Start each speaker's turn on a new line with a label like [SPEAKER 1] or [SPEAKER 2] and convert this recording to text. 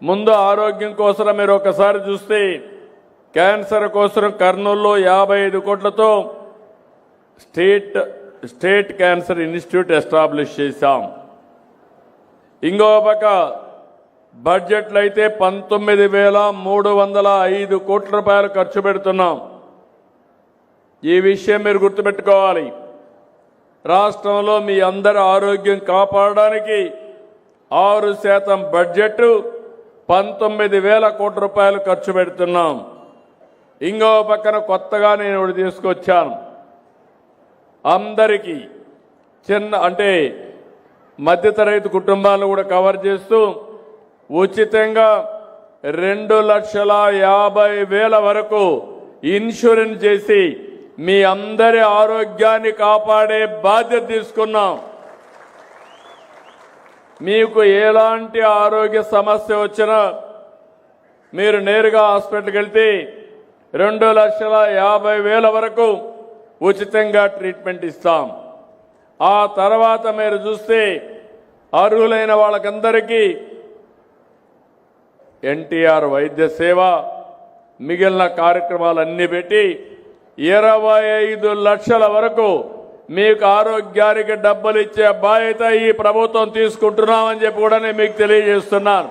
[SPEAKER 1] ముందు ఆరోగ్యం కోసం మీరు ఒకసారి చూస్తే క్యాన్సర్ కోసం కర్నూలులో 55 కోట్లతో స్టేట్ క్యాన్సర్ ఇన్స్టిట్యూట్ ఎస్టాబ్లిష్ చేశాం. ఇంకో పక్క బడ్జెట్లో అయితే 19,305 కోట్ల రూపాయలు ఖర్చు పెడుతున్నాం. ఈ విషయం మీరు గుర్తుపెట్టుకోవాలి. రాష్ట్రంలో మీ అందరి ఆరోగ్యం కాపాడడానికి 6% బడ్జెట్ 19,000 కోట్ల రూపాయలు ఖర్చు పెడుతున్నాం. ఇంకో పక్కన కొత్తగా నేను ఒకటి తీసుకొచ్చాను. అందరికీ అంటే మధ్యతరగతి కుటుంబాలను కూడా కవర్ చేస్తూ ఉచితంగా 2,50,000 వరకు ఇన్సూరెన్స్ చేసి మీ అందరి ఆరోగ్యాన్ని కాపాడే బాధ్యత తీసుకున్నాం. మీకు ఎలాంటి ఆరోగ్య సమస్య వచ్చినా మీరు నేరుగా హాస్పిటల్కి వెళ్తే 2,50,000 వరకు ఉచితంగా ట్రీట్మెంట్ ఇస్తాం. ఆ తర్వాత మీరు చూస్తే అర్హులైన వాళ్ళకందరికీ ఎన్టీఆర్ వైద్య సేవ మిగిలిన కార్యక్రమాలన్నీ పెట్టి 25 లక్షల వరకు మీకు ఆరోగ్యానికి డబ్బులు ఇచ్చే బాధ్యత ఈ ప్రభుత్వం తీసుకుంటున్నామని చెప్పి కూడా నేను మీకు తెలియజేస్తున్నాను.